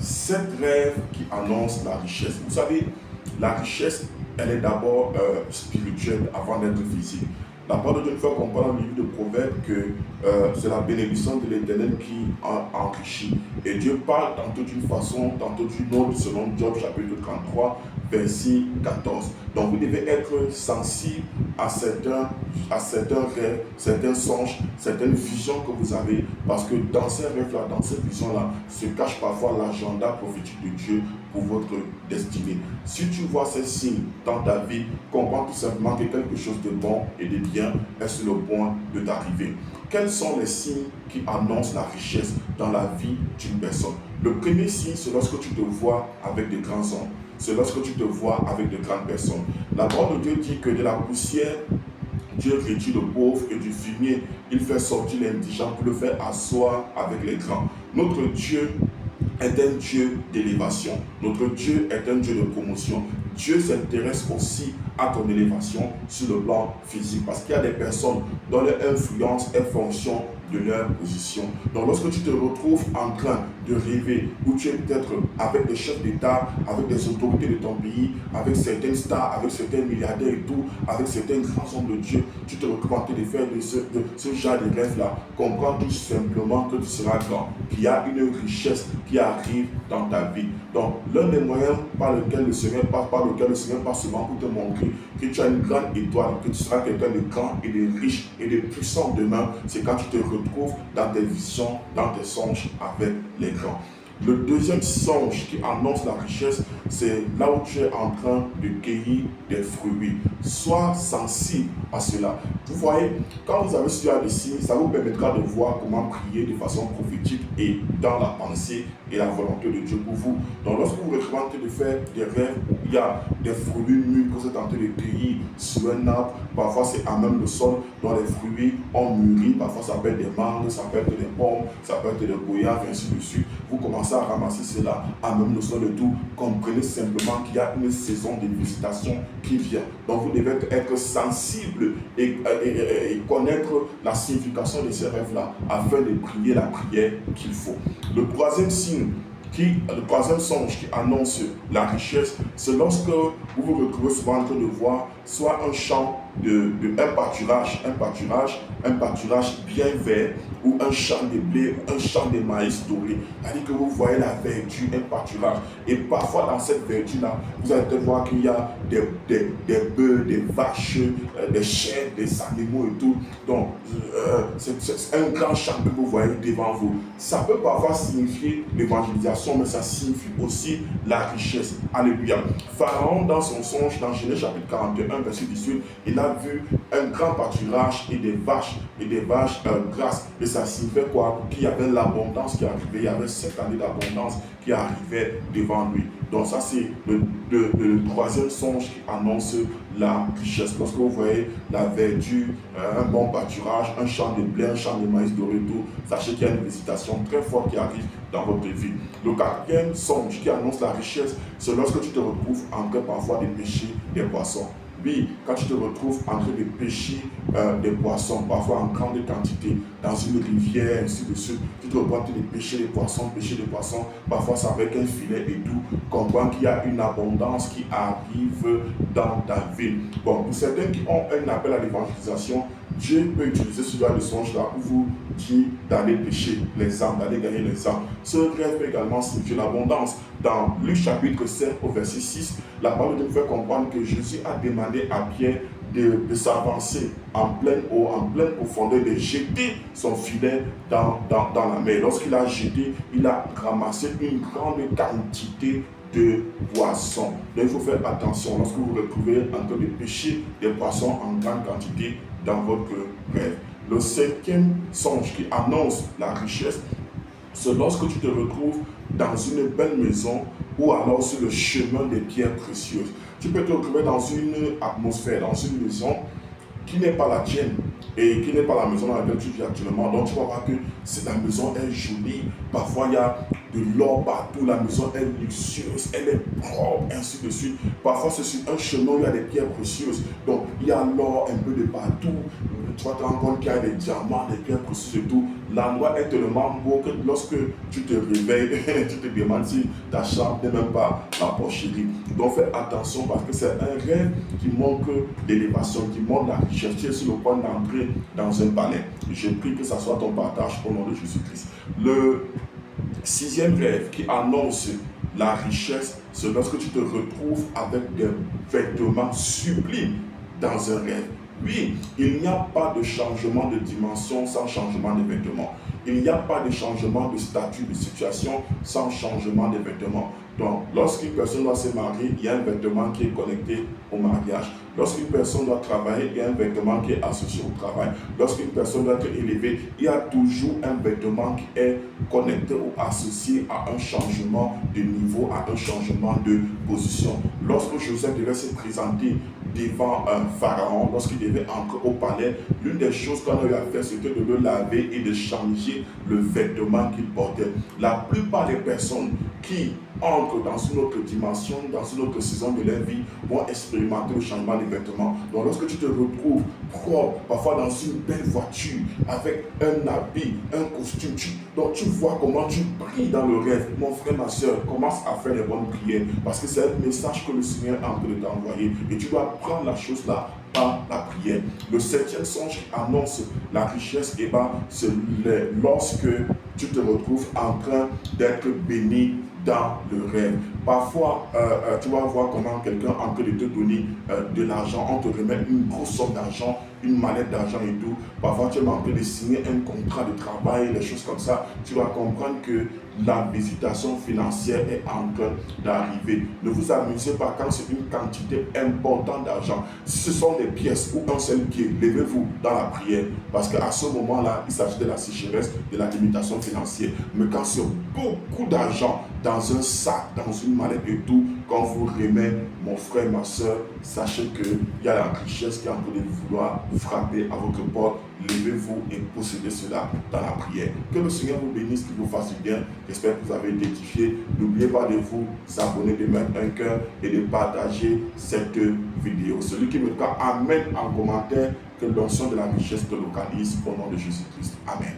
Cette rêve qui annonce la richesse. Vous savez, la richesse, elle est d'abord spirituelle avant d'être physique. La parole de Dieu nous fait comprendre dans le livre de Proverbes que c'est la bénédiction de l'Éternel qui enrichit. Et Dieu parle tantôt d'une façon, tantôt d'une autre, selon Job chapitre 33, verset 14. Donc vous devez être sensible à certains rêves, certains songes, certaines visions que vous avez, parce que dans ces rêves-là, dans ces visions-là, se cache parfois l'agenda prophétique de Dieu pour votre destinée. Si tu vois ces signes dans ta vie, comprends tout simplement que quelque chose de bon et de bien est sur le point de t'arriver. Quels sont les signes qui annoncent la richesse dans la vie d'une personne? Le premier signe, c'est lorsque tu te vois avec de grands hommes. C'est lorsque tu te vois avec de grandes personnes. La parole de Dieu dit que de la poussière, Dieu réduit le pauvre, et du fumier, il fait sortir l'indigent pour le faire asseoir avec les grands. Notre Dieu est un Dieu d'élévation. Notre Dieu est un Dieu de promotion. Dieu s'intéresse aussi à ton élévation sur le plan physique, parce qu'il y a des personnes dont leur influence est fonction de leur position. Donc lorsque tu te retrouves en train de rêver, où tu es peut-être avec des chefs d'État, avec des autorités de ton pays, avec certaines stars, avec certains milliardaires et tout, avec certains grands hommes de Dieu, tu te retrouves en train de faire de ce genre de rêve-là, comprends tout simplement que tu seras grand, qu'il y a une richesse qui arrive dans ta vie. Donc l'un des moyens par lequel le Seigneur passe seulement pour te montrer que tu as une grande étoile, que tu seras quelqu'un de grand et de riche et de puissant demain, c'est quand tu te retrouves dans tes visions, dans tes songes avec les grands. Le deuxième songe qui annonce la richesse, c'est là où tu es en train de cueillir des fruits. Sois sensible à cela. Vous voyez, quand vous avez ce genre de signes, ça vous permettra de voir comment prier de façon prophétique et dans la pensée et la volonté de Dieu pour vous. Donc lorsque vous retrouvez en train de faire des rêves où il y a des fruits mûrs que vous êtes en train de cueillir sur un arbre, parfois c'est à même le sol dont les fruits ont mûri, parfois ça peut être des mangues, ça peut être des pommes, ça peut être des goyaves, et ainsi de suite. Vous commencez à ramasser cela à même le sol et tout. Comprenez simplement qu'il y a une saison de visitation qui vient. Donc vous devez être sensible et connaître la signification de ces rêves-là afin de prier la prière qu'il faut. Le troisième songe qui annonce la richesse, c'est lorsque vous vous retrouvez souvent en train de voir soit un champ un pâturage bien vert, ou un champ de blé, ou un champ de maïs doré. C'est-à-dire que vous voyez la verdure, un pâturage. Et parfois dans cette verdure-là, vous allez voir qu'il y a des bœufs, des vaches, des chèvres, des animaux et tout. Donc, c'est un grand champ que vous voyez devant vous. Ça peut parfois signifier l'évangélisation, mais ça signifie aussi la richesse. Alléluia. Pharaon, dans son songe, dans Genèse chapitre 41, verset 18, il a vu un grand pâturage et des vaches grasses. Et ça signifiait quoi? Qu'il y avait l'abondance qui arrivait. Il y avait 7 années d'abondance qui arrivait devant lui. Donc ça, c'est le troisième songe qui annonce la richesse. Lorsque vous voyez la verdure, un bon pâturage, un champ de blé, un champ de maïs doré, tout, sachez qu'il y a une visitation très forte qui arrive dans votre vie. Le quatrième songe qui annonce la richesse, c'est lorsque tu te retrouves en train parfois de pêcher des poissons. Oui, quand tu te retrouves en train de pêcher des poissons, parfois en grande quantité, dans une rivière, ainsi de suite, tu te retrouves en train de pêcher des poissons, parfois c'est avec un filet et tout, comprends qu'il y a une abondance qui arrive dans ta vie. Bon, pour certains qui ont un appel à l'évangélisation, Dieu peut utiliser ce genre de songe-là pour vous dire d'aller pêcher les âmes, d'aller gagner les âmes. Ce rêve peut également signifier l'abondance. Dans Luc chapitre 5 au verset 6, la parole nous fait comprendre que Jésus a demandé à Pierre de s'avancer en pleine eau, en pleine profondeur, de jeter son filet dans la mer. Lorsqu'il a jeté, il a ramassé une grande quantité de poissons. Donc il faut faire attention lorsque vous vous retrouvez en train de pêcher des poissons en grande quantité dans votre rêve. Le cinquième songe qui annonce la richesse, c'est lorsque tu te retrouves dans une belle maison ou alors sur le chemin des pierres précieuses. Tu peux te retrouver dans une atmosphère, dans une maison qui n'est pas la tienne et qui n'est pas la maison dans laquelle tu vis actuellement. Donc tu vas voir que la maison est jolie, parfois il y a de l'or partout, la maison est luxueuse, elle est propre, ainsi de suite. Parfois c'est sur un chemin où il y a des pierres précieuses, donc il y a l'or un peu de partout. Tu vas te rendre compte qu'il y a des diamants, des pierres précieuses et tout. l'endroit est tellement beau que lorsque tu te réveilles, tu te demandes si ta chambre n'est même pas la porcherie. Donc fais attention parce que c'est un rêve qui manque d'élévation, qui montre la richesse. Tu es sur le point d'entrer dans un palais. Je prie que ça soit ton partage au nom de Jésus-Christ. Le sixième rêve qui annonce la richesse, c'est lorsque tu te retrouves avec des vêtements sublimes dans un rêve. Oui, il n'y a pas de changement de dimension sans changement de vêtements. Il n'y a pas de changement de statut, de situation sans changement de vêtements. Donc, lorsqu'une personne doit se marier, il y a un vêtement qui est connecté au mariage. Lorsqu'une personne doit travailler, il y a un vêtement qui est associé au travail. Lorsqu'une personne doit être élevée, il y a toujours un vêtement qui est connecté ou associé à un changement de niveau, à un changement de position. Lorsque Joseph devait se présenter devant un pharaon, lorsqu'il devait entrer au palais, l'une des choses qu'on a eu à faire, c'était de le laver et de changer le vêtement qu'il portait. La plupart des personnes qui entrent dans une autre dimension, dans une autre saison de leur vie, vont expérimenter le changement des vêtements. Donc lorsque tu te retrouves propre, parfois dans une belle voiture, avec un habit, un costume, donc tu vois comment tu brilles dans le rêve. Mon frère, ma soeur, commence à faire les bonnes prières, parce que c'est un message que le Seigneur est en train de t'envoyer, et tu dois prendre la chose là par la prière. Le septième songe qui annonce la richesse, c'est lorsque tu te retrouves en train d'être béni dans le rêve. Parfois, tu vas voir comment quelqu'un est en train de te donner de l'argent, on te remet une grosse somme d'argent, une mallette d'argent et tout. Parfois, tu es en train de signer un contrat de travail, des choses comme ça. Tu vas comprendre que la visitation financière est en train d'arriver. Ne vous amusez pas quand c'est une quantité importante d'argent. Si ce sont des pièces ou un seul pied, levez-vous dans la prière. Parce qu'à ce moment-là, il s'agit de la sécheresse, de la limitation financière. Mais quand c'est beaucoup d'argent dans un sac, dans une mallette et tout, quand vous remet, mon frère, ma soeur, sachez qu'il y a la richesse qui est en train de vouloir frapper à votre porte. Levez-vous et possédez cela dans la prière. Que le Seigneur vous bénisse, qu'il vous fasse du bien. J'espère que vous avez été édifié. N'oubliez pas de vous abonner, de mettre un cœur et de partager cette vidéo. Celui qui me dit Amen en commentaire, que l'onction de la richesse te localise au nom de Jésus-Christ. Amen.